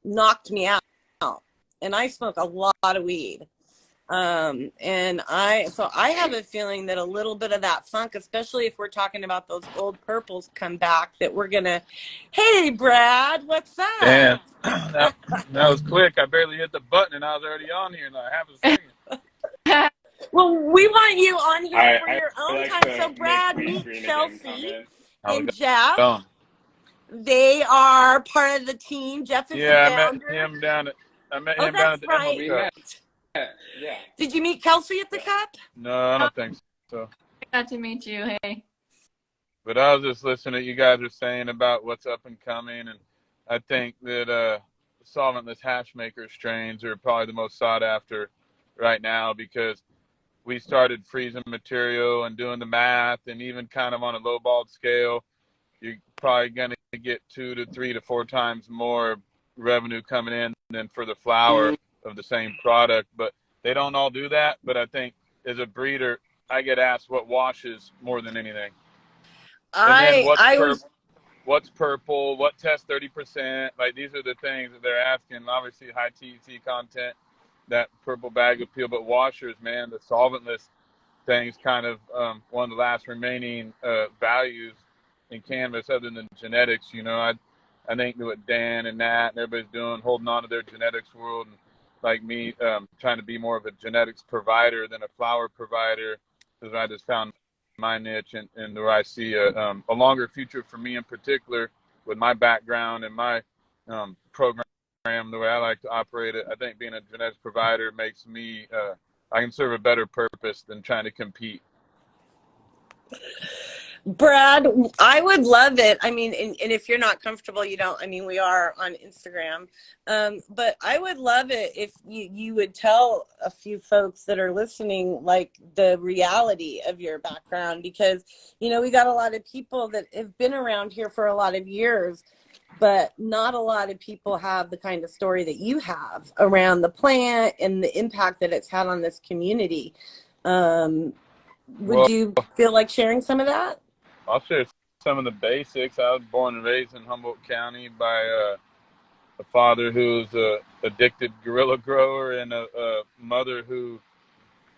knocked me out. And I smoke a lot of weed. And I have a feeling that a little bit of that funk, especially if we're talking about those old purples, come back, that we're gonna, hey Brad, what's up? Damn, that was quick. I barely hit the button and I was already on here in half a second. Well, we want you on here for your own time. So Brad, meet Chelsea and Jeff. They are part of the team. Jeff is the founder. I met him down at the right. Cup. Yeah. Did you meet Kelsey at the Cup? No, I don't think so. I got to meet you. Hey. But I was just listening to what you guys are saying about what's up and coming, and I think that solventless hash maker strains are probably the most sought after right now, because we started freezing material and doing the math, and even kind of on a lowballed scale, you're probably going to get 2 to 3 to 4 times more revenue coming in than for the flower of the same product. But they don't all do that. But I think as a breeder, I get asked what washes more than anything. What's purple? What tests 30%? Like, these are the things that they're asking. Obviously, high THC content, that purple bag appeal. But washers, man, the solventless thing's kind of one of the last remaining values in cannabis other than genetics. You know, I think what Dan and Nat and everybody's doing, holding on to their genetics world, and like me, trying to be more of a genetics provider than a flower provider, because I just found my niche and where I see a longer future for me in particular with my background and my program, the way I like to operate it. I think being a genetics provider makes me, I can serve a better purpose than trying to compete. Brad, I would love it. I mean, and if you're not comfortable, you don't, I mean, we are on Instagram. But I would love it if you would tell a few folks that are listening, like, the reality of your background, because, you know, we got a lot of people that have been around here for a lot of years, but not a lot of people have the kind of story that you have around the plant and the impact that it's had on this community. Would you feel like sharing some of that? I'll share some of the basics. I was born and raised in Humboldt County by a father who's a addicted guerrilla grower, and a mother who,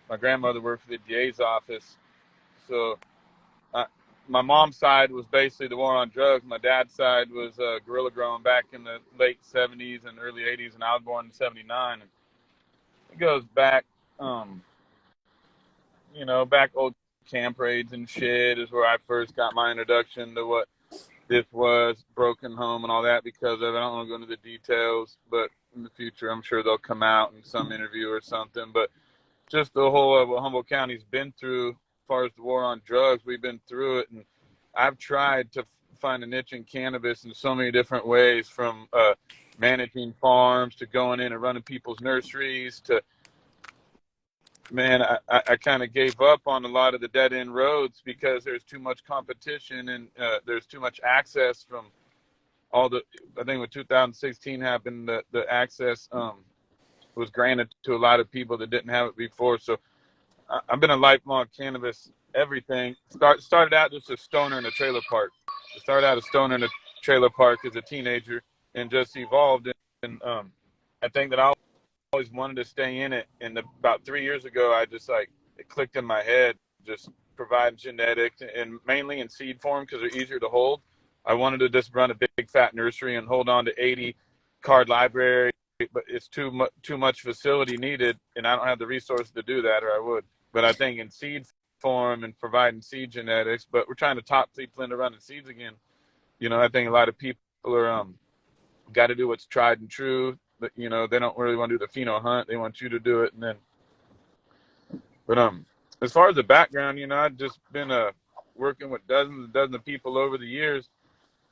my grandmother worked for the DA's office. So my mom's side was basically the war on drugs. My dad's side was guerrilla growing back in the late 70s and early 80s, and I was born in 79. And it goes back, you know, back old camp raids and shit is where I first got my introduction to what this was, broken home and all that because of it. I don't want to go into the details, but in the future, I'm sure they'll come out in some interview or something. But just the whole of what Humboldt County's been through, as far as the war on drugs, we've been through it. And I've tried to find a niche in cannabis in so many different ways, from managing farms to going in and running people's nurseries to, man, I kind of gave up on a lot of the dead end roads because there's too much competition and there's too much access from all the, I think when 2016 happened, the access was granted to a lot of people that didn't have it before. So I've been a lifelong cannabis everything. Started out just a stoner in a trailer park. I started out a stoner in a trailer park as a teenager and just evolved. And I think that I always wanted to stay in it, and about 3 years ago I just, like, it clicked in my head, just providing genetics, and mainly in seed form because they're easier to hold. I wanted to just run a big fat nursery and hold on to 80 card library, but it's too much facility needed, and I don't have the resources to do that, or I would. But I think in seed form and providing seed genetics, but we're trying to top people into running seeds again. You know, I think a lot of people are got to do what's tried and true. But, you know, they don't really want to do the pheno hunt. They want you to do it. And then, but as far as the background, you know, I've just been working with dozens and dozens of people over the years,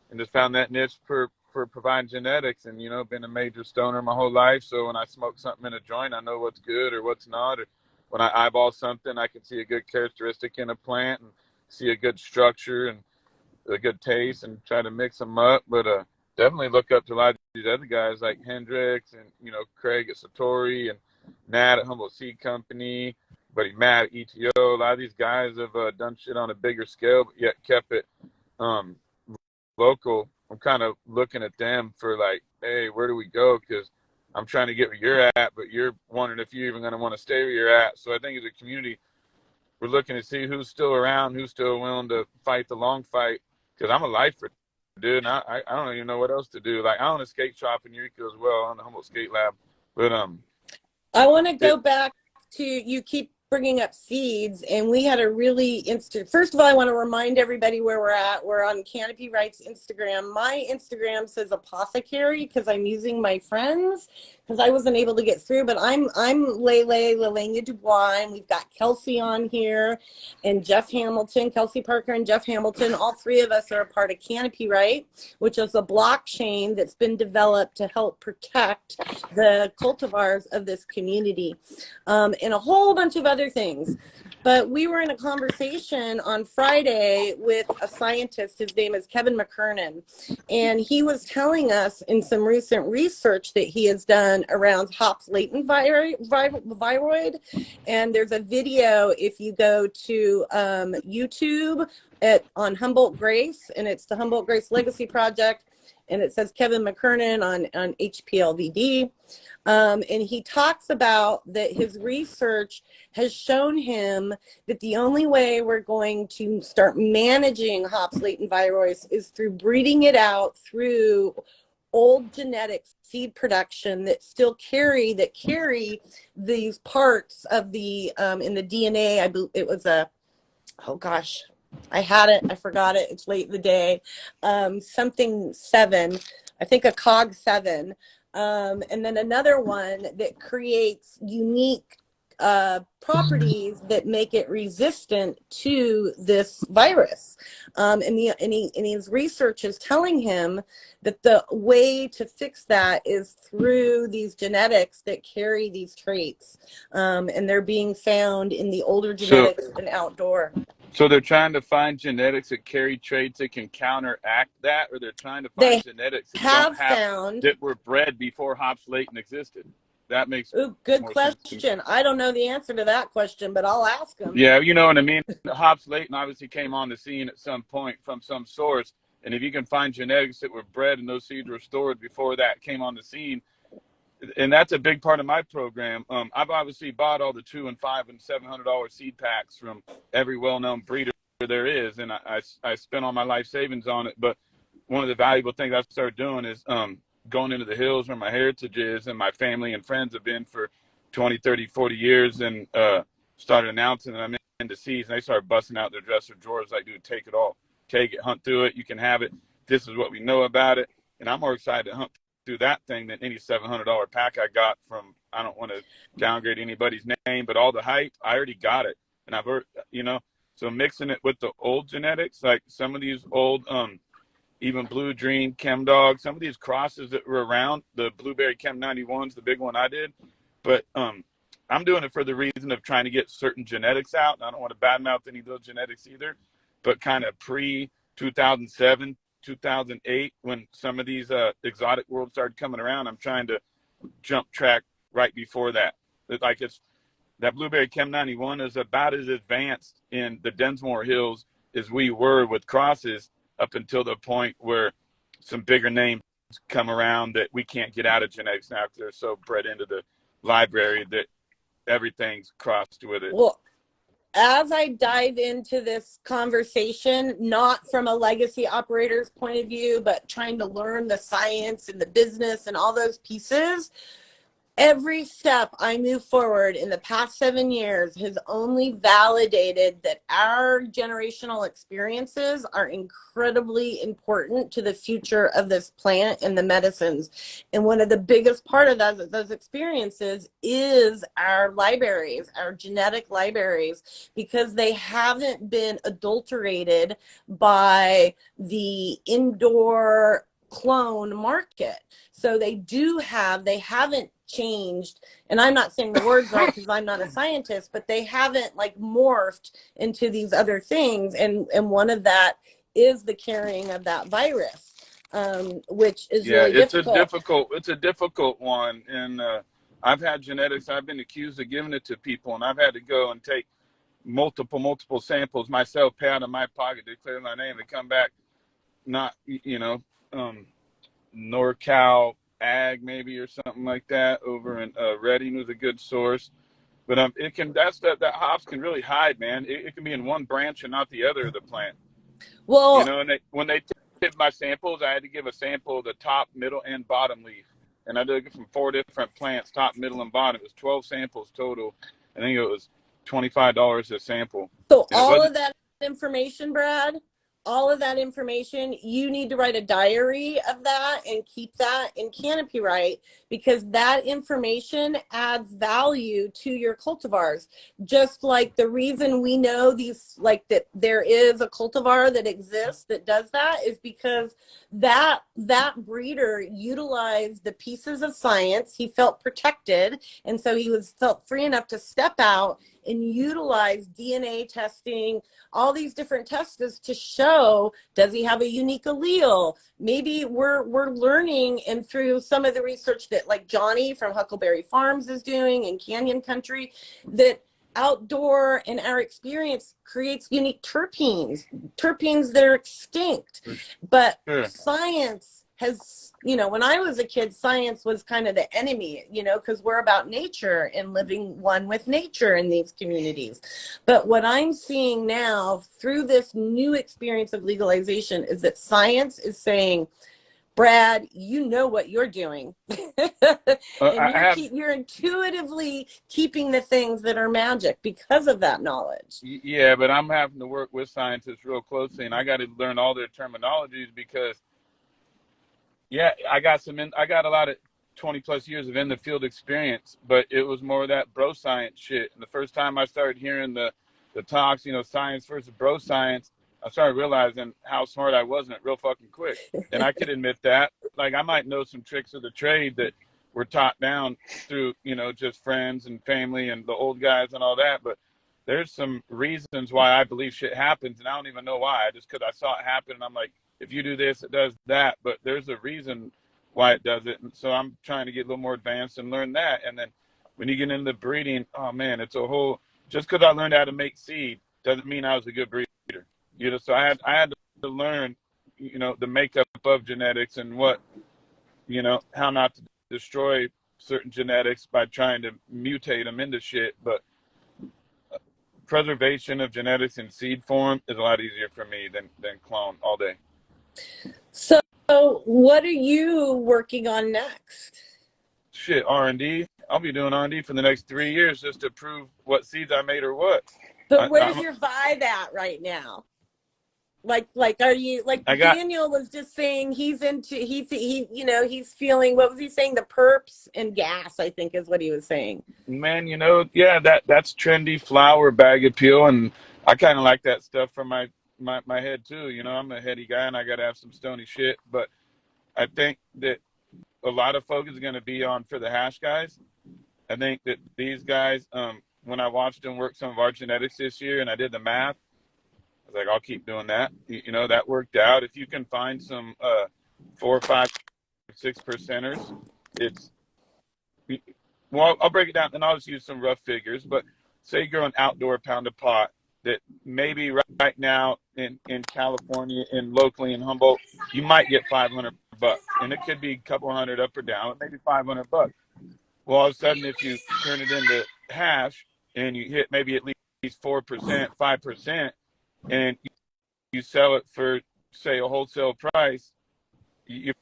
and just found that niche for providing genetics. And, you know, been a major stoner my whole life. So when I smoke something in a joint, I know what's good or what's not. Or when I eyeball something, I can see a good characteristic in a plant and see a good structure and a good taste and try to mix them up. But definitely look up to a lot of these other guys like Hendrix and, you know, Craig at Satori and Nat at Humboldt Seed Company, buddy Matt at ETO. A lot of these guys have done shit on a bigger scale, but yet kept it local. I'm kind of looking at them for, like, hey, where do we go? Because I'm trying to get where you're at, but you're wondering if you're even going to want to stay where you're at. So I think as a community, we're looking to see who's still around, who's still willing to fight the long fight. Because I'm a lifer, dude, and I don't even know what else to do. Like, I own a skate shop in Eureka as well, on the Humboldt Skate Lab. But I want to go back to, you keep bringing up seeds, and we had a really first of all, I want to remind everybody where we're at. We're on Canopy Wright's Instagram. My Instagram says apothecary because I'm using my friends, because I wasn't able to get through, but I'm Lelehnia Dubois, and we've got Kelsey on here, and Jeff Hamilton, Kesley Parker and Jeff Hamilton. All three of us are a part of Canopy Wright, which is a blockchain that's been developed to help protect the cultivars of this community, and a whole bunch of other things. But we were in a conversation on Friday with a scientist. His name is Kevin McKernan, and he was telling us in some recent research that he has done around hops latent viroid. And there's a video, if you go to YouTube on Humboldt Grace, and it's the Humboldt Grace Legacy Project, and it says Kevin McKernan on HPLVD. And he talks about that his research has shown him that the only way we're going to start managing hops latent viroid is through breeding it out through old genetic seed production that still carry these parts of the in the DNA. I believe it was oh gosh, I had it, I forgot it, it's late in the day, something 7, I think a cog 7, and then another one that creates unique properties that make it resistant to this virus. And his research is telling him that the way to fix that is through these genetics that carry these traits. And they're being found in the older genetics and outdoor. So they're trying to find genetics that carry traits that can counteract that, or they're trying to find genetics that that were bred before hops latent existed. That makes good question. I don't know the answer to that question, but I'll ask him. Yeah, you know what I mean? Hops latent obviously came on the scene at some point from some source, and if you can find genetics that were bred and those seeds were stored before that came on the scene, and that's a big part of my program. I've obviously bought all the $200 and $500 and $700 seed packs from every well-known breeder there is, and I spent all my life savings on it. But one of the valuable things I've started doing is going into the hills where my heritage is, and my family and friends have been for 20, 30, 40 years, and started announcing that I'm into seeds, and they started busting out their dresser drawers like, dude, take it all. Take it, hunt through it, you can have it. This is what we know about it. And I'm more excited to hunt through that thing than any $700 pack I got from, I don't want to downgrade anybody's name, but all the hype, I already got it. And I've heard, so mixing it with the old genetics, like some of these old, even Blue Dream, Chem Dog, some of these crosses that were around, the Blueberry Chem 91's, the big one I did. But I'm doing it for the reason of trying to get certain genetics out. I don't want to badmouth any of those genetics either, but kind of pre-2007, 2008, when some of these exotic worlds started coming around, I'm trying to jump track right before that. Like that Blueberry Chem 91 is about as advanced in the Densmore Hills as we were with crosses up until the point where some bigger names come around that we can't get out of genetics now because they're so bred into the library that everything's crossed with it. Well, as I dive into this conversation, not from a legacy operator's point of view, but trying to learn the science and the business and all those pieces, every step I move forward in the past 7 years has only validated that our generational experiences are incredibly important to the future of this plant and the medicines. And one of the biggest part of those experiences is our libraries, our genetic libraries, because they haven't been adulterated by the indoor clone market. So they haven't changed, and I'm not saying the words right because I'm not a scientist, but they haven't like morphed into these other things, and one of that is the carrying of that virus, which is really difficult. It's a difficult one, and I've had genetics, I've been accused of giving it to people, and I've had to go and take multiple samples myself, pay out of my pocket to clear my name, and come back not, NorCal Ag maybe or something like that over in Reading was a good source. But that hops can really hide, man. It can be in one branch and not the other of the plant. Well, And when they did my samples, I had to give a sample of the top, middle, and bottom leaf. And I did it from 4 different plants, top, middle, and bottom. It was 12 samples total. I think it was $25 a sample. so And it all wasn't. of that information, Brad, all of that information, you need to write a diary of that and keep that in Canopy Right, because that information adds value to your cultivars. Just like the reason we know these, like that there is a cultivar that exists that does that, is because that breeder utilized the pieces of science. He felt protected, and so he felt free enough to step out and utilize DNA testing, all these different tests to show, does he have a unique allele? Maybe we're learning, and through some of the research that like Johnny from Huckleberry Farms is doing in Canyon Country, that outdoor and our experience creates unique terpenes that are extinct. But Sure. science has, when I was a kid, science was kind of the enemy, because we're about nature and living one with nature in these communities. But what I'm seeing now through this new experience of legalization is that science is saying, Brad, you know what you're doing. And you're intuitively keeping the things that are magic because of that knowledge. Yeah, but I'm having to work with scientists real closely, and I got to learn all their terminologies because, yeah, I got a lot of 20 plus years of in the field experience, but it was more of that bro science shit. And the first time I started hearing the talks, science versus bro science, I started realizing how smart I wasn't real fucking quick. And I could admit that. Like, I might know some tricks of the trade that were taught down through, just friends and family and the old guys and all that. But there's some reasons why I believe shit happens, and I don't even know why. Just because I saw it happen, and I'm like, if you do this, it does that. But there's a reason why it does it. And so I'm trying to get a little more advanced and learn that. And then when you get into breeding, oh man, it's a whole, just because I learned how to make seed doesn't mean I was a good breeder. So I had to learn, the makeup of genetics and what, how not to destroy certain genetics by trying to mutate them into shit. But preservation of genetics in seed form is a lot easier for me than clone all day. So what are you working on next? Shit, R&D. I'll be doing R&D for the next 3 years just to prove what seeds I made or what. But where's your vibe at right now? Like are you Daniel was just saying he's feeling, what was he saying? The perps and gas, I think is what he was saying. Man, yeah, that's trendy flower bag appeal, and I kind of like that stuff for my head too. I'm a heady guy and I got to have some stony shit, but I think that a lot of focus is going to be on for the hash guys. I think that these guys, when I watched them work some of our genetics this year and I did the math, I was like, I'll keep doing that. That worked out. If you can find some 4, 5, 6%ers, it's, well, I'll break it down and I'll just use some rough figures, but say you grow an outdoor pound of pot that maybe right now in California and locally in Humboldt, you might get $500, and it could be a couple hundred up or down, maybe $500. Well, all of a sudden, if you turn it into hash and you hit maybe at least 4%, 5%, and you sell it for, say, a wholesale price, you're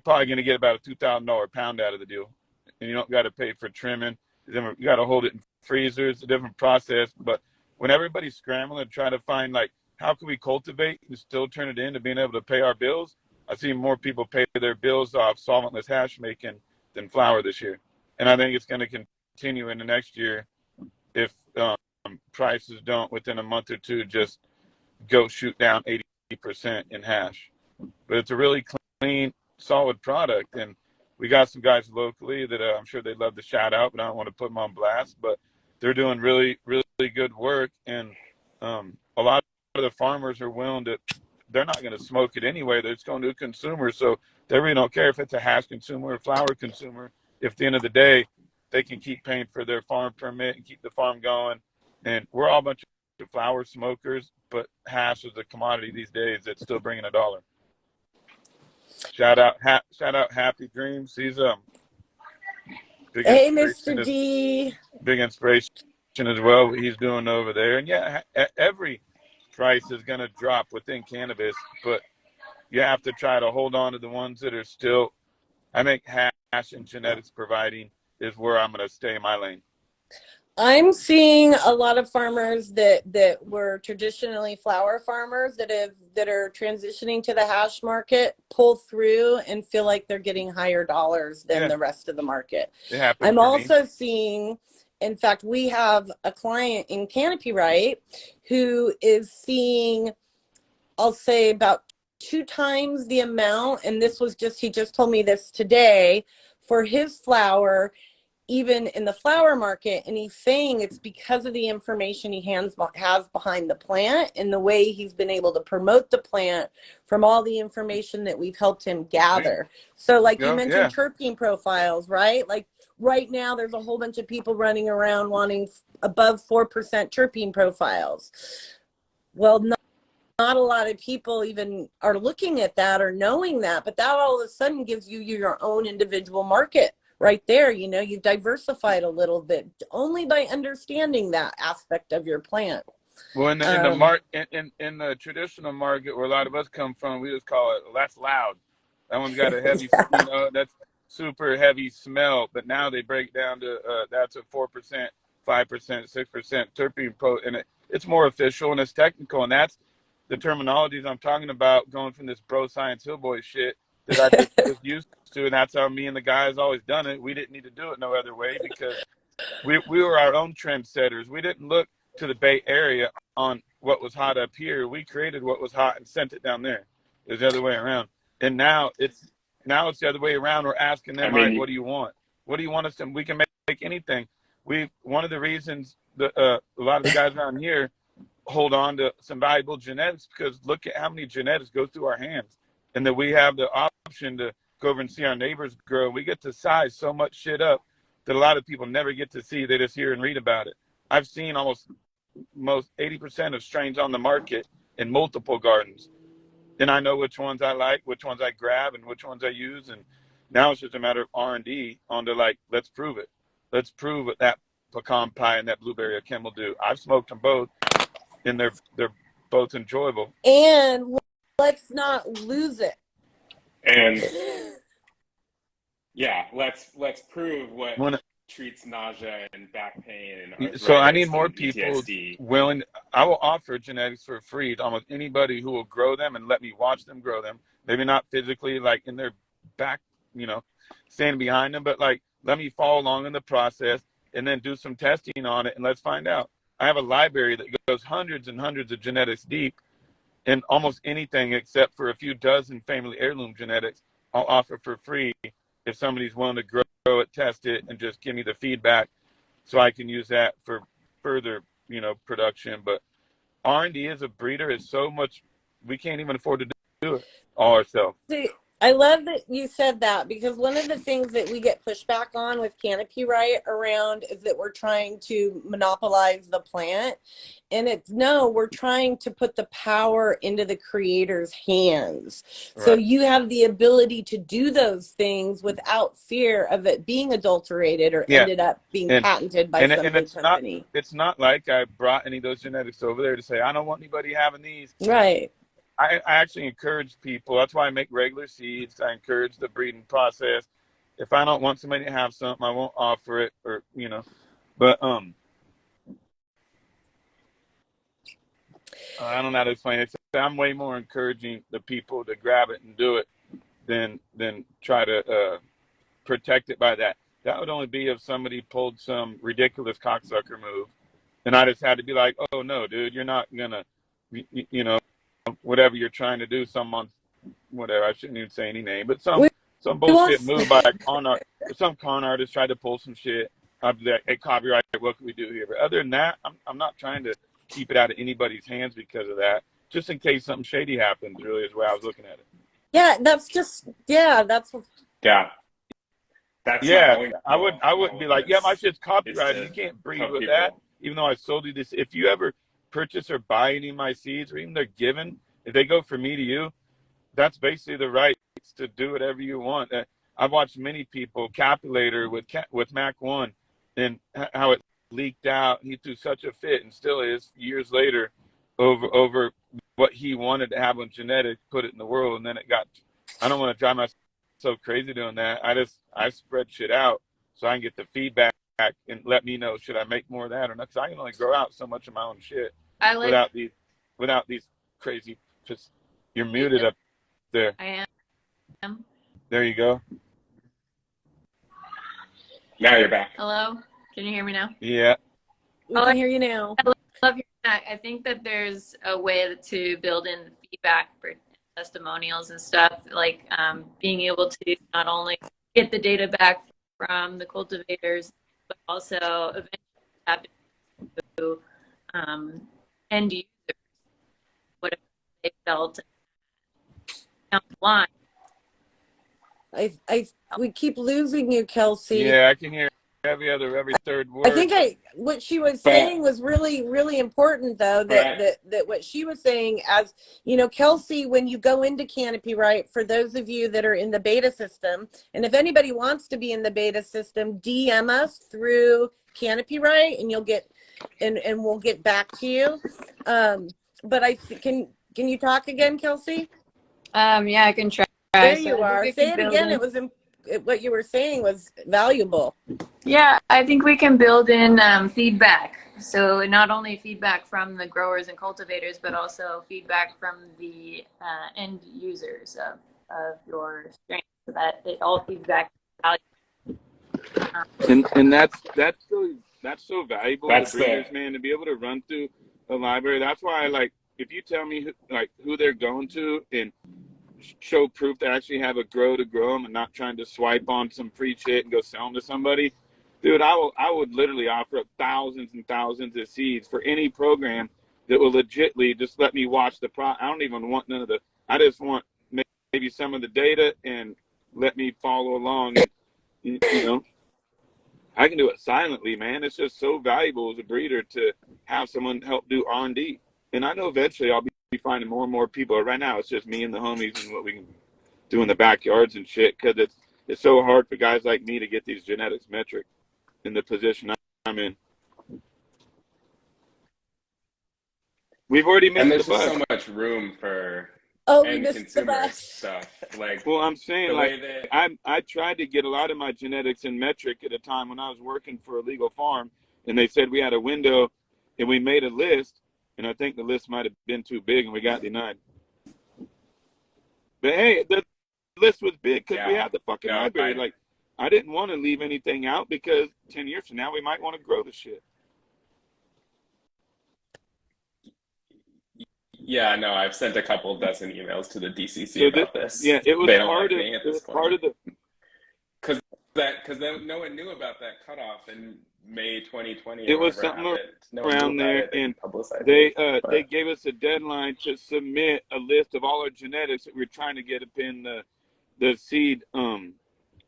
probably going to get about a $2,000 pound out of the deal. And you don't got to pay for trimming. You got to hold it in freezers. It's a different process. But when everybody's scrambling to try to find, like, how can we cultivate and still turn it into being able to pay our bills, I see more people pay their bills off solventless hash making than flower this year. And I think it's going to continue in the next year if prices don't, within a month or two, just go shoot down 80% in hash. But it's a really clean, solid product. And we got some guys locally that I'm sure they'd love to shout out, but I don't want to put them on blast. But they're doing really, really good work. And a lot of the farmers are willing to, they're not going to smoke it anyway. They're just going to a consumer. So they really don't care if it's a hash consumer or flower consumer. If at the end of the day, they can keep paying for their farm permit and keep the farm going. And we're all a bunch of flower smokers, but hash is a commodity these days that's still bringing $1. Shout out Happy Dreams. He's big Hey, inspiration. Mr. D. Big inspiration as well. What he's doing over there, and yeah, every price is going to drop within cannabis, but you have to try to hold on to the ones that are still. I think hash and genetics providing is where I'm going to stay in my lane. I'm seeing a lot of farmers that were traditionally flower farmers that are transitioning to the hash market pull through and feel like they're getting higher dollars than the rest of the market. It happened I'm for also me. seeing, in fact, we have a client in Canopy Right who is seeing, I'll say, about 2 times the amount, and he just told me this today, for his flower, even in the flower market. And he's saying it's because of the information he has behind the plant and the way he's been able to promote the plant from all the information that we've helped him gather. So like you mentioned, terpene profiles, right? Like right now there's a whole bunch of people running around wanting above 4% terpene profiles. Well, not a lot of people even are looking at that or knowing that, but that all of a sudden gives you your own individual market right there. You've diversified a little bit only by understanding that aspect of your plant. Well, in the traditional market where a lot of us come from, we just call it that's loud. That one's got a heavy, that's super heavy smell. But now they break down to that's a 4%, 5%, 6% terpene and it's more official and it's technical, and that's the terminologies I'm talking about, going from this bro science hillboy shit that I just was used to, and that's how me and the guys always done it. We didn't need to do it no other way because we were our own trendsetters. We didn't look to the Bay Area on what was hot up here. We created what was hot and sent it down there. It was the other way around. And now it's the other way around. We're asking them, all right, what do you want? What do you want us to? We can make anything. One of the reasons that a lot of the guys around here hold on to some valuable genetics, because look at how many genetics go through our hands, and that we have the option to go over and see our neighbors grow. We get to size so much shit up that a lot of people never get to see. They just hear and read about it. I've seen most 80% of strains on the market in multiple gardens, and I know which ones I like, which ones I grab, and which ones I use. And now it's just a matter of R&D on to let's prove it. Let's prove what that pecan pie and that blueberry Akim will do. I've smoked them both, and they're both enjoyable. And let's not lose it. And yeah, let's prove what treats nausea and back pain and arthritis. So I need more people PTSD. willing. I will offer genetics for free to almost anybody who will grow them and let me watch them grow them. Maybe not physically, like in their back, standing behind them, but let me follow along in the process and then do some testing on it, and let's find out. I have a library that goes hundreds and hundreds of genetics deep, and almost anything except for a few dozen family heirloom genetics I'll offer for free if somebody's willing to grow it, test it, and just give me the feedback so I can use that for further, production. But R&D as a breeder is so much, we can't even afford to do it all ourselves. See, I love that you said that, because one of the things that we get pushback on with Canopy Right around is that we're trying to monopolize the plant. And we're trying to put the power into the creator's hands. Right. So you have the ability to do those things without fear of it being adulterated or ended up being patented by some big company. It's not like I brought any of those genetics over there to say, I don't want anybody having these. Right. I actually encourage people. That's why I make regular seeds. I encourage the breeding process. If I don't want somebody to have something, I won't offer it, or But I don't know how to explain it. I'm way more encouraging the people to grab it and do it than try to protect it by that. That would only be if somebody pulled some ridiculous cocksucker move, and I just had to be like, oh no, dude, you're not gonna, whatever you're trying to do, whatever, I shouldn't even say any name, but some bullshit move by some con artist tried to pull some shit. I'd be like, hey, copyright, what can we do here? But other than that, I'm not trying to keep it out of anybody's hands because of that. Just in case something shady happens, really, is the way I was looking at it. Yeah, that's I wouldn't be like, yeah, my shit's copyrighted. You can't breed with that, even though I sold you this. If you ever purchase or buy any of my seeds, or even they're given, if they go from me to you, that's basically the right to do whatever you want. I've watched many people calculator with Mac 1 and how it leaked out. He threw such a fit and still is years later over what he wanted to have on genetics, put it in the world, and then it got. I don't want to drive myself crazy doing that. I spread shit out so I can get the feedback and let me know should I make more of that or not. Because I can only grow out so much of my own shit without these crazy. Just you're muted up there. I am. There you go. Now you're back. Hello? Can you hear me now? Yeah. We can hear you now. I love your back. I think that there's a way to build in feedback for testimonials and stuff, like being able to not only get the data back from the cultivators, but also eventually tap into end users, whatever they felt down the line. We keep losing you, Kelsey. Yeah, I can hear every third word. I think what she was saying was really, really important, though, that what she was saying, as you know, Kelsey, when you go into Canopy Right, for those of you that are in the beta system, and if anybody wants to be in the beta system, DM us through Canopy Right, and you'll get, and we'll get back to you. But can you talk again, Kelsey? Yeah, I can try. There you are. Say it again. It was what you were saying was valuable. Yeah, I think we can build in feedback. So not only feedback from the growers and cultivators, but also feedback from the end users of your strain, so that it all feeds back to value. And that's so valuable to breeders, man, to be able to run through a library. That's why I like, if you tell me who they're going to and show proof to actually have a grow to grow them and not trying to swipe on some free shit and go sell them to somebody, dude, I would literally offer up thousands and thousands of seeds for any program that will legitly just let me watch the I don't even want none of the, I just want maybe some of the data and let me follow along. And, you know, I can do it silently, man. It's just so valuable as a breeder to have someone help do R&D. And I know eventually I'll be finding more and more people. Right now, it's just me and the homies and what we can do in the backyards and shit, because it's so hard for guys like me to get these genetics metric in the position I'm in. We've already missed and there's the just bus. so much room for we missed consumer stuff. Like, well, I'm saying, like, that I tried to get a lot of my genetics in metric at a time when I was working for a legal farm, and they said we had a window, and we made a list. And I think the list might have been too big and we got denied. But hey, the list was big because we had the fucking library. Like, I didn't want to leave anything out because 10 years from now, we might want to grow the shit. Yeah, no, I've sent a couple dozen emails to the DCC about this. Yeah, it was they don't part like of me at it. This Was part of the because no one knew about that cutoff in May 2020. It was something around there, and they gave us a deadline to submit a list of all our genetics that we were trying to get up in the seed.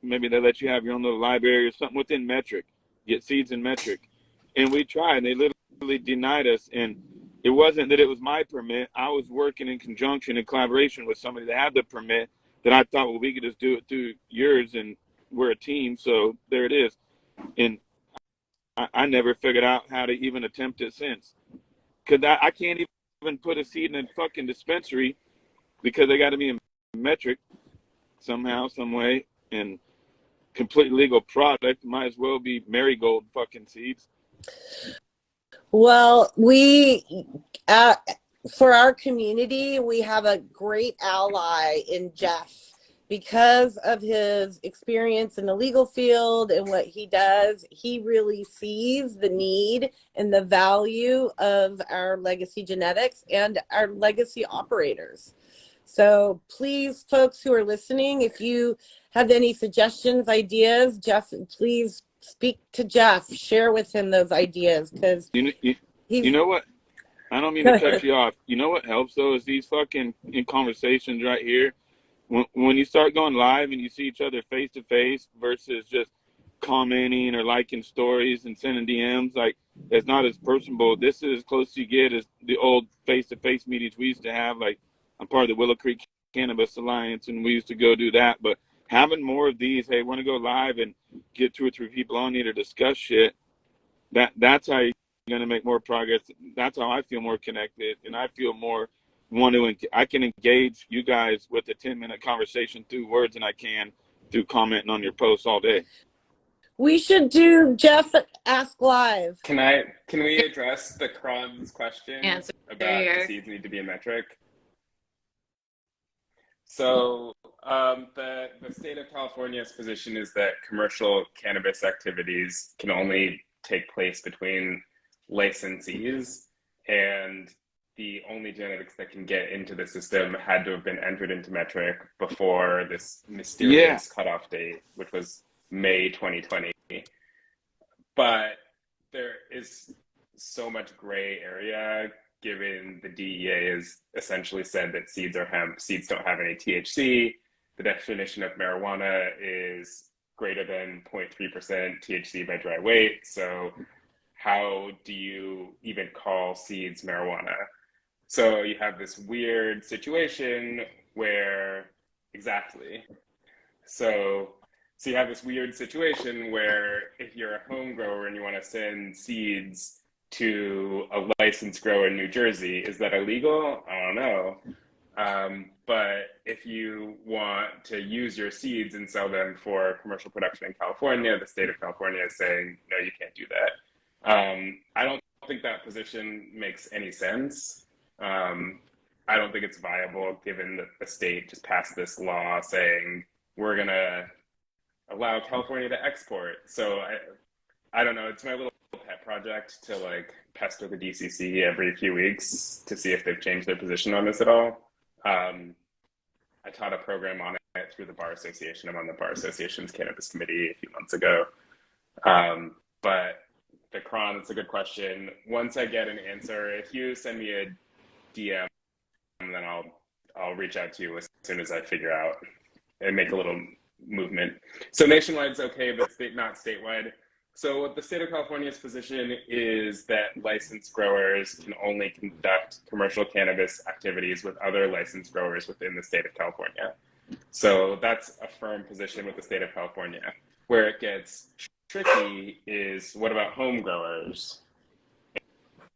Maybe they let you have your own little library or something within metric. Get seeds in metric, and we tried. They literally denied us, and it wasn't that it was my permit. I was working in conjunction and collaboration with somebody that had the permit. That I thought, well, we could just do it through yours, and we're a team, so there it is. And I never figured out how to even attempt it since. Because I can't even put a seed in a fucking dispensary because they got to be in metric somehow, some way. And completely legal product might as well be marigold fucking seeds. Well, for our community, we have a great ally in Jeff. Because of his experience in the legal field and what he does, he really sees the need and the value of our legacy genetics and our legacy operators. So please, folks who are listening, if you have any suggestions, ideas, Jeff, please speak to Jeff. Share with him those ideas, because you know what? I don't mean to cut you off. You know what helps, though, is these fucking conversations right here. When you start going live and you see each other face to face versus just commenting or liking stories and sending DMs, like, it's not as personable. This is as close as you get as the old face to face meetings we used to have. Like, I'm part of the Willow Creek Cannabis Alliance, and we used to go do that. But having more of these, hey, want to go live and get 2 or 3 people on here to discuss shit, that's how you're going to make more progress. That's how I feel more connected, and I feel more I can engage you guys with a 10-minute conversation through words than I can through commenting on your posts all day. We should do Jeff Ask Live. Can we address the Cron's question about the seeds need to be a metric? So the state of California's position is that commercial cannabis activities can only take place between licensees, and the only genetics that can get into the system had to have been entered into metric before this mysterious cutoff date, which was May 2020. But there is so much gray area, given the DEA has essentially said that seeds are hemp, seeds don't have any THC. The definition of marijuana is greater than 0.3% THC by dry weight. So how do you even call seeds marijuana? So you have this weird situation where, So you have this weird situation where if you're a home grower and you want to send seeds to a licensed grower in New Jersey, is that illegal? I don't know. But if you want to use your seeds and sell them for commercial production in California, the state of California is saying, no, you can't do that. I don't think that position makes any sense. I don't think it's viable, given that the state just passed this law saying we're going to allow California to export. So I don't know. It's my little pet project to like pester the DCC every few weeks to see if they've changed their position on this at all. I taught a program on it through the Bar Association. I'm on the Bar Association's Cannabis Committee a few months ago. But the Cron, it's a good question. Once I get an answer, if you send me a DM, then I'll reach out to you as soon as I figure out and make a little movement. So nationwide's okay, but not statewide. So what the state of California's position is that licensed growers can only conduct commercial cannabis activities with other licensed growers within the state of California. So that's a firm position with the state of California. Where it gets tricky is, what about home growers?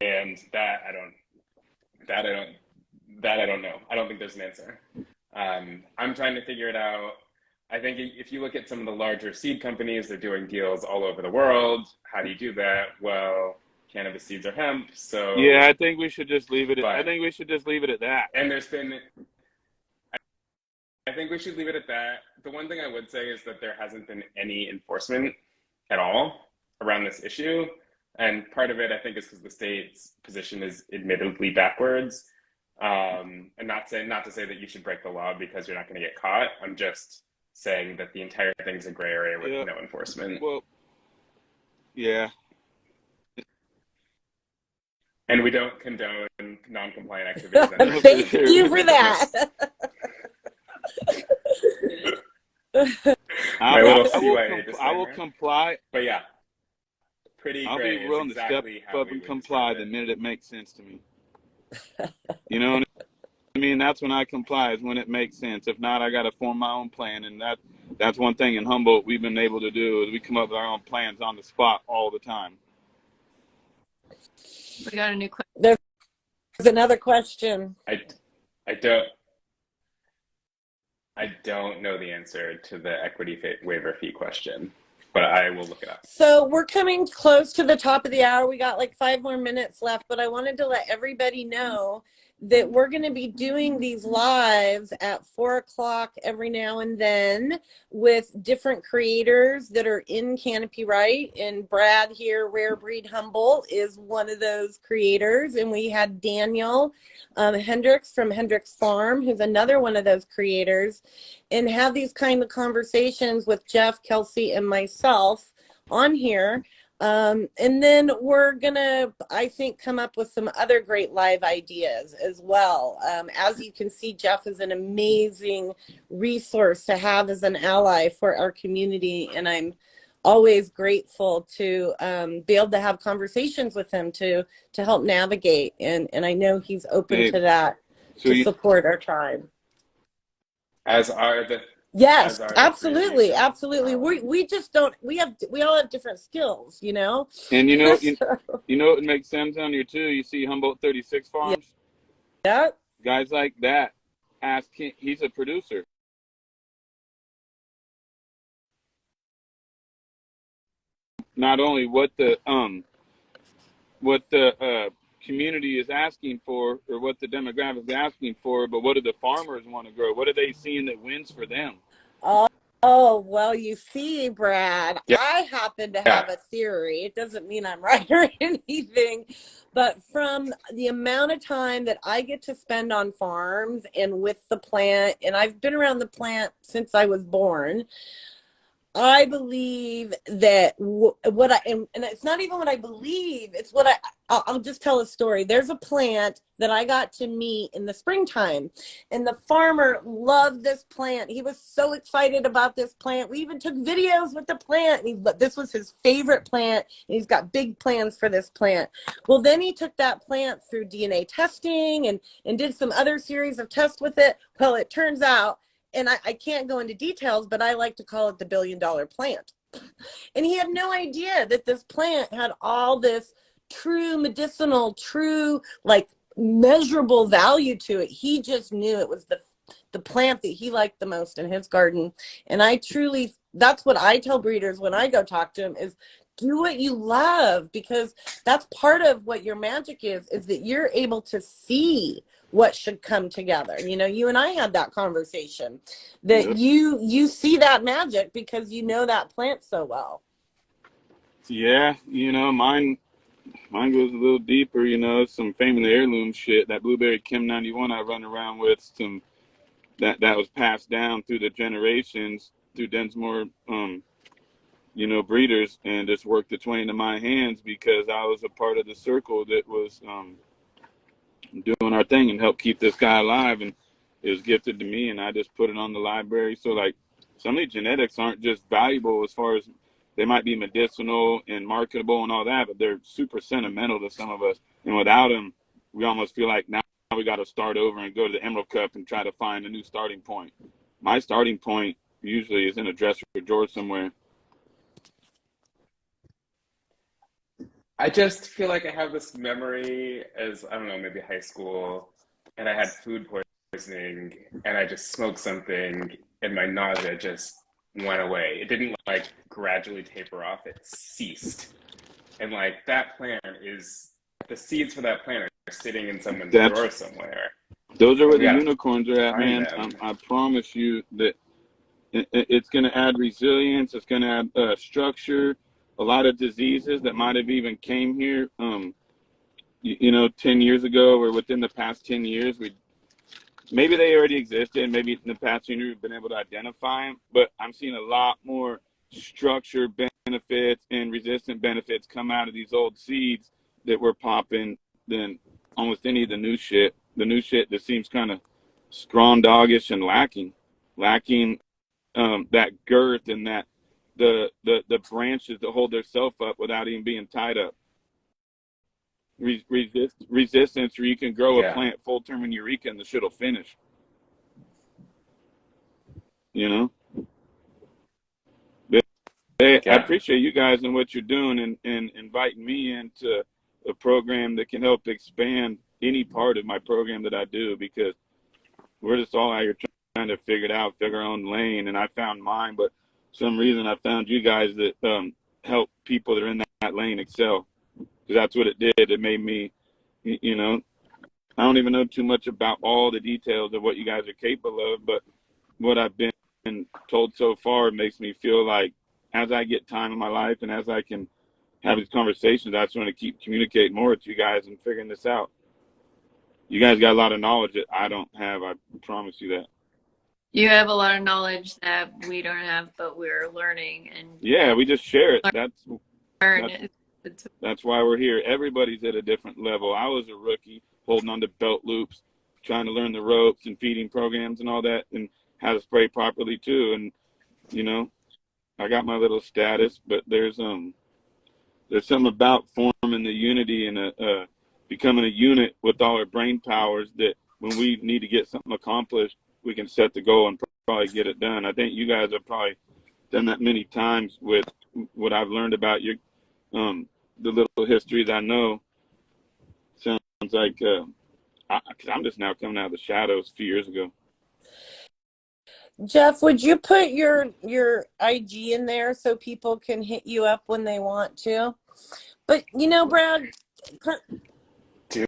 And that I don't know. I don't think there's an answer. I'm trying to figure it out. I think if you look at some of the larger seed companies, they're doing deals all over the world. How do you do that? Well, cannabis seeds are hemp, so yeah, I think we should just leave it. I think we should just leave it at that. And I think we should leave it at that. The one thing I would say is that there hasn't been any enforcement at all around this issue, and part of it, I think, is because the state's position is admittedly backwards. And not to say that you should break the law because you're not going to get caught. I'm just saying that the entire thing's a gray area with no enforcement. Well, yeah. And we don't condone non-compliant activities. Thank you for that. I will comply. But yeah, pretty I'll gray. be willing to step up and comply the minute it makes sense to me. You know what I mean? That's when I comply, is when it makes sense. If not, I got to form my own plan. And that's one thing in Humboldt we've been able to do, is we come up with our own plans on the spot all the time. We got a new question. There's another question. I don't know the answer to the equity waiver fee question, but I will look it up. So we're coming close to the top of the hour. We got like 5 more minutes left, but I wanted to let everybody know that we're going to be doing these lives at 4 o'clock every now and then with different creators that are in Canopy Right. And Brad here, Rare Breed Humboldt, is one of those creators. And we had Daniel Hendricks from Hendricks Farm, who's another one of those creators, and have these kind of conversations with Jeff, Kelsey, and myself on here. And then we're gonna, I think, come up with some other great live ideas as well. As you can see, Jeff is an amazing resource to have as an ally for our community, and I'm always grateful to be able to have conversations with him to help navigate, and I know he's open to that, to support our tribe. as are the Yes, as are the three of you absolutely, too. absolutely. We just don't. We all have different skills, you know. And you know, So, you know what makes sense on here too? You see Humboldt 36 yeah, Farms? yeah. Guys like that. Ask him, he's a producer. Not only what the community is asking for or what the demographic is asking for, but what do the farmers want to grow? What are they seeing that wins for them? Oh, oh, well, you see, Brad, Yeah, I happen to yeah. have a theory. It doesn't mean I'm right or anything, but from the amount of time that I get to spend on farms and with the plant, and I've been around the plant since I was born, I believe that what I and it's not even what I believe. It's what I'll just tell a story. There's a plant that I got to meet in the springtime, and the farmer loved this plant. He was so excited about this plant. We even took videos with the plant. This was his favorite plant, and he's got big plans for this plant. Well, then he took that plant through DNA testing and did some other series of tests with it. Well, it turns out, and I can't go into details, but I like to call it the $1 billion plant. And he had no idea that this plant had all this true medicinal, true, like measurable value to it. He just knew it was the plant that he liked the most in his garden. And I truly, that's what I tell breeders when I go talk to them is do what you love, because that's part of what your magic is that you're able to see what should come together. You know, you and I had that conversation that Yep. you see that magic because you know that plant so well. Yeah, you know, mine goes a little deeper, you know, some family heirloom shit. That blueberry Kim 91 I run around with, some that was passed down through the generations through Densmore you know, breeders, and just worked its way into my hands because I was a part of the circle that was doing our thing and helped keep this guy alive, and it was gifted to me, and I just put it on the library. So like some of these genetics aren't just valuable as far as they might be medicinal and marketable and all that, but they're super sentimental to some of us, and without them we almost feel like now we got to start over and go to the Emerald Cup and try to find a new starting point. My starting point usually is in a dresser drawer somewhere. I just feel like I have this memory as, I don't know, maybe high school, and I had food poisoning, and I just smoked something, and my nausea just went away. It didn't like gradually taper off, it ceased. And like that plant is, the seeds for that plant are sitting in someone's That's drawer somewhere, Those are and where we the gotta unicorns are at, find man. them. I promise you that it's going to add resilience. It's going to add structure. A lot of diseases that might have even came here, you know, 10 years ago or within the past 10 years, maybe they already existed. Maybe in the past 10 years we've been able to identify them. But I'm seeing a lot more structure benefits and resistant benefits come out of these old seeds that were popping than almost any of the new shit. The new shit just seems kind of strong doggish and lacking that girth and that the branches that hold themselves up without even being tied up. Resistance, where you can grow a Yeah, plant full term in Eureka and the shit'll finish. You know, but hey, I yeah. appreciate you guys and what you're doing and inviting me into a program that can help expand any part of my program that I do, because we're just all out here trying to figure it out, figure our own lane. And I found mine, but for some reason I found you guys that help people that are in that lane excel. Because that's what it did. It made me, you know, I don't even know too much about all the details of what you guys are capable of, but what I've been told so far makes me feel like as I get time in my life and as I can have these conversations, I just want to keep communicating more with you guys and figuring this out. You guys got a lot of knowledge that I don't have. I promise you that. You have a lot of knowledge that we don't have, but we're learning and Yeah, we just share it. learn. That's why we're here. Everybody's at a different level. I was a rookie holding on to belt loops, trying to learn the ropes and feeding programs and all that, and how to spray properly too. And you know, I got my little status, but there's something about forming the unity and becoming a unit with all our brain powers that when we need to get something accomplished, we can set the goal and probably get it done. I think you guys have probably done that many times with what I've learned about your the little histories I know. Sounds like because I'm just now coming out of the shadows a few years ago. Jeff, would you put your IG in there so people can hit you up when they want to? But Brad,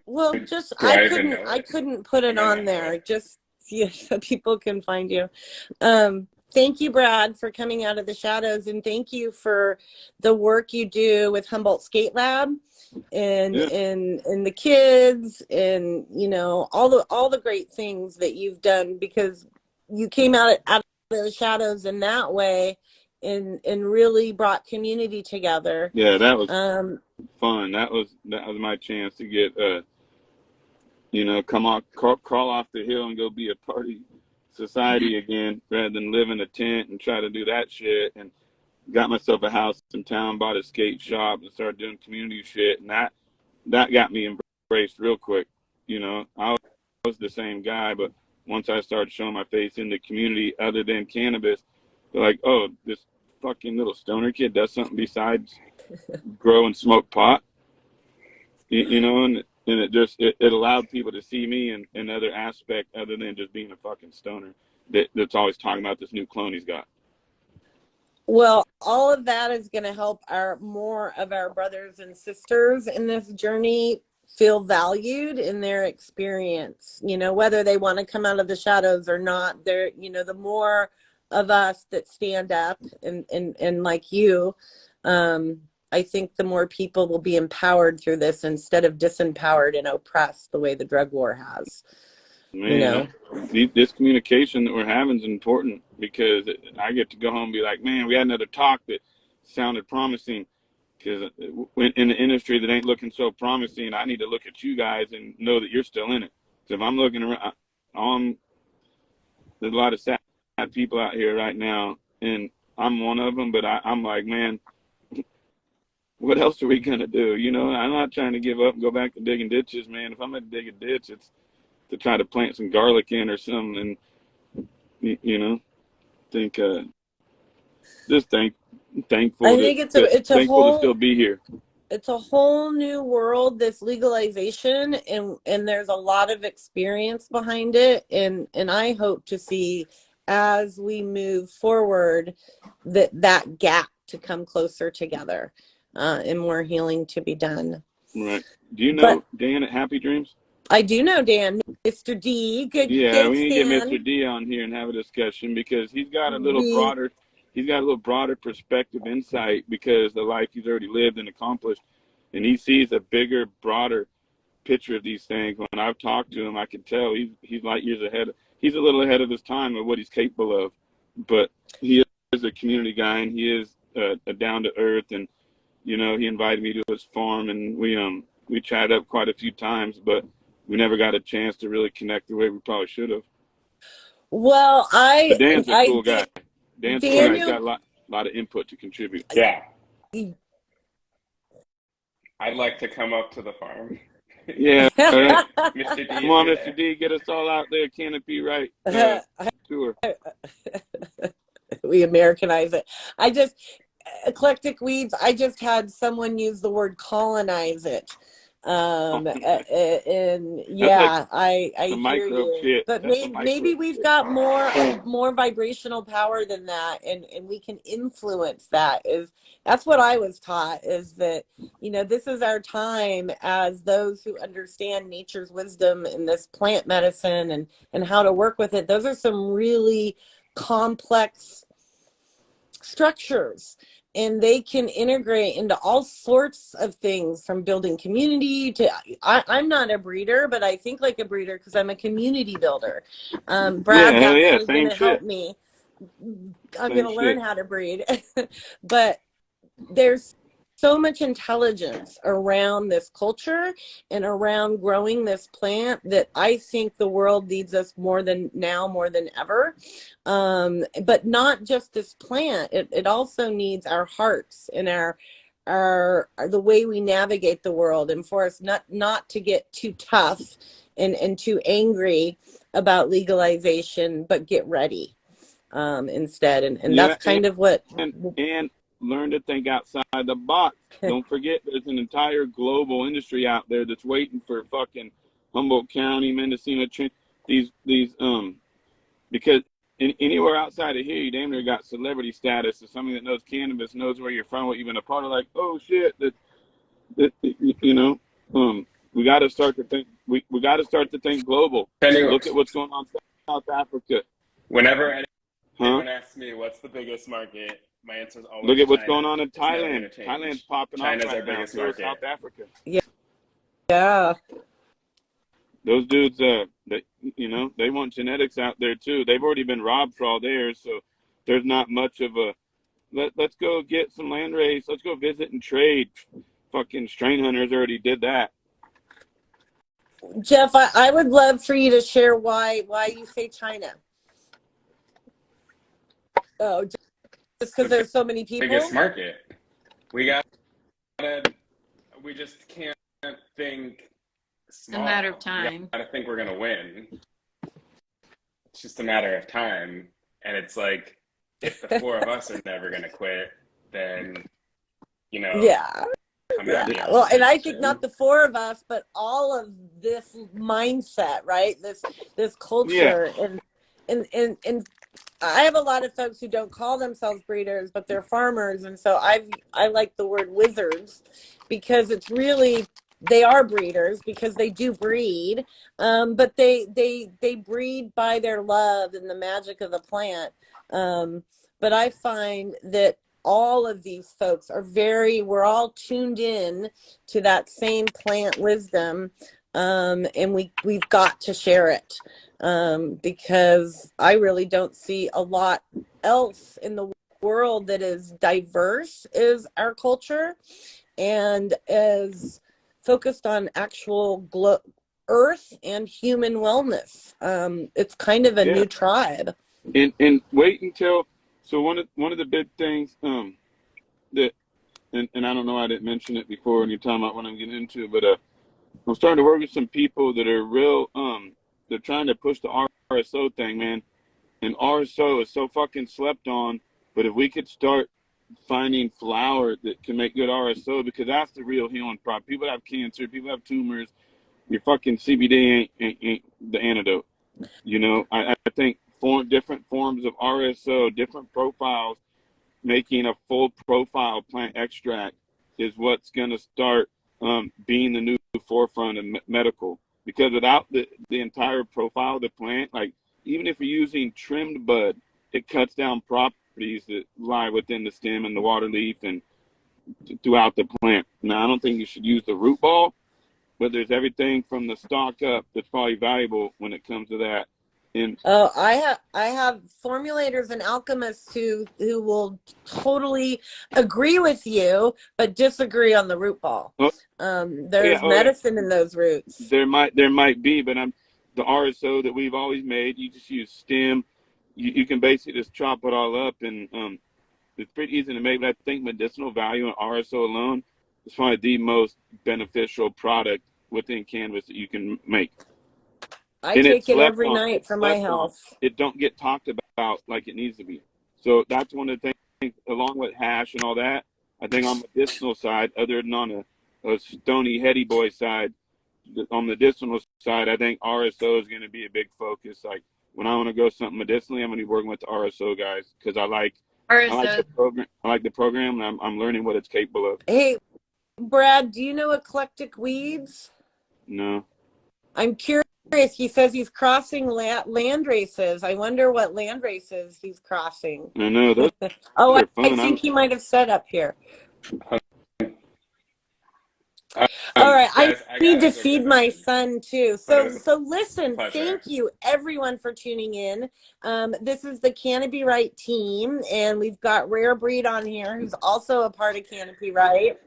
well, just Do I even know I it? couldn't put it I might on not know there it. just so people can find you. Thank you, Brad, for coming out of the shadows, and thank you for the work you do with Humboldt Skate Lab and Yeah. and the kids, and all the great things that you've done, because you came out of the shadows in that way and really brought community together. Yeah, that was fun. That was my chance to get crawl off the hill and go be a party society again, rather than live in a tent and try to do that shit. And got myself a house in town, bought a skate shop, and started doing community shit. And that got me embraced real quick. I was the same guy, but once I started showing my face in the community other than cannabis, they're like, oh, this fucking little stoner kid does something besides grow and smoke pot. And it allowed people to see me in another aspect other than just being a fucking stoner that's always talking about this new clone he's got. Well, all of that is going to help more of our brothers and sisters in this journey feel valued in their experience, whether they want to come out of the shadows or not. The more of us that stand up and like you, I think the more people will be empowered through this instead of disempowered and oppressed the way the drug war has. Man, this communication that we're having is important, because I get to go home and be like, man, we had another talk that sounded promising. Because in the industry that ain't looking so promising, I need to look at you guys and know that you're still in it. So if I'm looking around, there's a lot of sad people out here right now, and I'm one of them. But I'm like, man, what else are we gonna do? I'm not trying to give up and go back to digging ditches, man. If I'm gonna dig a ditch, it's to try to plant some garlic in or something, and think just thankful I think it's a thankful to whole still be here. It's a whole new world, this legalization, and there's a lot of experience behind it, and I hope to see, as we move forward, that gap to come closer together, and more healing to be done. Right. Do you know Dan at Happy Dreams? I do know Dan, Mr. D. Good. Yeah, Thanks, we need to Dan. get Mr. D on here and have a discussion, because he's got a little broader perspective, insight, because the life he's already lived and accomplished, and he sees a bigger, broader picture of these things. When I've talked to him, I can tell he's light years ahead. He's a little ahead of his time of what he's capable of, but he is a community guy, and he is a down to earth. And he invited me to his farm, and we chatted up quite a few times, but we never got a chance to really connect the way we probably should have. Well, but Dan's a cool guy. Dan's a cool guy. He's got a lot of input to contribute. Yeah. I'd like to come up to the farm. Yeah, right. Mr. D, come on, Mr. D, get us all out there. Canopy right tour. We Americanize it. Eclectic Weeds, I just had someone use the word colonize it. And yeah, I hear you. Shit. But maybe we've got more vibrational power than that, and we can influence that. That's what I was taught, is that this is our time as those who understand nature's wisdom in this plant medicine and how to work with it. Those are some really complex structures, and they can integrate into all sorts of things, from building community to I'm not a breeder, but I think like a breeder because I'm a community builder. Brad's actually going to help me. I'm going to learn how to breed. But there's so much intelligence around this culture and around growing this plant that I think the world needs us more than ever. But not just this plant. It also needs our hearts and our the way we navigate the world, and for us not to get too tough and too angry about legalization, but get ready. instead. And Yeah, that's kind of what. and learn to think outside the box. Don't forget, there's an entire global industry out there that's waiting for fucking Humboldt County, Mendocino, these because anywhere outside of here, you damn near got celebrity status. Or somebody that knows cannabis, knows where you're from, what you've been a part of. Like, oh shit, that you know, we got to start to think. We got to start to think global. Look at what's going on in South Africa. Whenever anyone asks me what's the biggest market, my answer is always look at what's China. going on in It's never Thailand. gonna change. Thailand's popping China's off right our biggest now. So is market. South Africa. Yeah. Those dudes, they want genetics out there too. They've already been robbed for all theirs, so there's not much of a let's go get some land race. Let's go visit and trade. Fucking strain hunters already did that. Jeff, I would love for you to share why you say China. Oh, just because there's so many people. Biggest market. We just can't think small. It's a matter of time. We gotta think we're gonna win. It's just a matter of time. And it's like, if the four of us are never gonna quit, then Yeah. Well, and I think not the four of us, but all of this mindset, right? This culture, and I have a lot of folks who don't call themselves breeders, but they're farmers, and so I like the word wizards because it's really, they are breeders because they do breed, but they breed by their love and the magic of the plant. But I find that all of these folks are we're all tuned in to that same plant wisdom, and we've got to share it, because I really don't see a lot else in the world that is diverse as our culture and as focused on actual earth and human wellness. It's kind of a new tribe. And wait until, so one of the big things that, and I don't know, I didn't mention it before when you're talking about what I'm getting into, but I'm starting to work with some people that are real, they're trying to push the RSO thing, man. And RSO is so fucking slept on, but if we could start finding flower that can make good RSO, because that's the real healing problem. People have cancer, people have tumors, your fucking CBD ain't the antidote. I think different forms of RSO, different profiles, making a full profile plant extract is what's going to start being the new forefront of medical. Because without the entire profile of the plant, like even if you're using trimmed bud, it cuts down properties that lie within the stem and the water leaf and throughout the plant. Now, I don't think you should use the root ball, but there's everything from the stalk up that's probably valuable when it comes to that. I have formulators and alchemists who will totally agree with you, but disagree on the root ball. There's medicine in those roots. There might be, but the RSO that we've always made, you just use stem. You can basically just chop it all up, and it's pretty easy to make. But I think medicinal value in RSO alone is probably the most beneficial product within cannabis that you can make. I take it every night for my health. It don't get talked about like it needs to be. So that's one of the things, along with hash and all that, I think on the medicinal side, other than on a stony, heady boy side, on the medicinal side, I think RSO is going to be a big focus. Like when I want to go something medicinally, I'm going to be working with the RSO guys because I like the program. I like the program, and I'm learning what it's capable of. Hey, Brad, do you know eclectic weeds? No. I'm curious. He says he's crossing land races. I wonder what land races he's crossing. I know. Those I think he might have set up here. All right, I need to feed my son too. So listen, thank you everyone for tuning in. This is the Canopy Right team, and we've got Rare Breed on here, who's also a part of Canopy Right.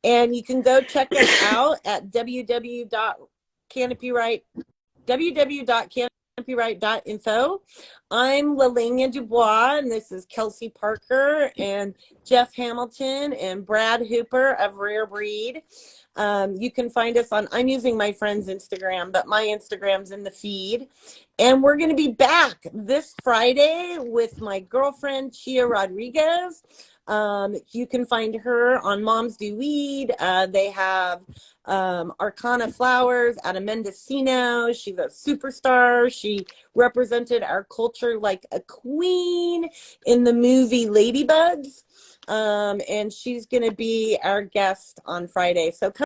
And you can go check us out at www.canopyright.com. campywrite.info. I'm Lelehnia Dubois, and this is Kesley Parker and Jeff Hamilton and Brad Hooper of Rare Breed. You can find us on, I'm using my friend's Instagram, but my Instagram's in the feed. And we're going to be back this Friday with my girlfriend, Chia Rodriguez. You can find her on Moms Do Weed. They have Arcana Flowers out of Mendocino. She's a superstar. She represented our culture like a queen in the movie Ladybugs. And she's going to be our guest on Friday. So come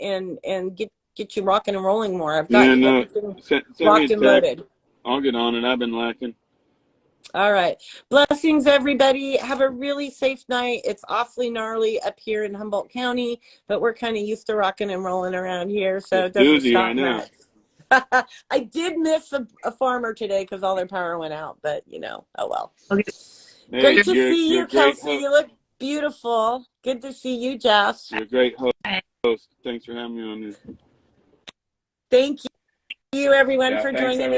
and get you rocking and rolling more. I've got you everything send me rocked a and text. loaded. I'll get on it. I've been lacking. All right. Blessings, everybody. Have a really safe night. It's awfully gnarly up here in Humboldt County, but we're kind of used to rocking and rolling around here, so it doesn't stop much. I did miss a farmer today because all their power went out, but you know, oh well. Okay. Hey, great to see you, Kelsey. Host. You look beautiful. Good to see you, Jeff. You're a great host. Thanks for having me on here. Thank you, everyone, for thanks, joining me.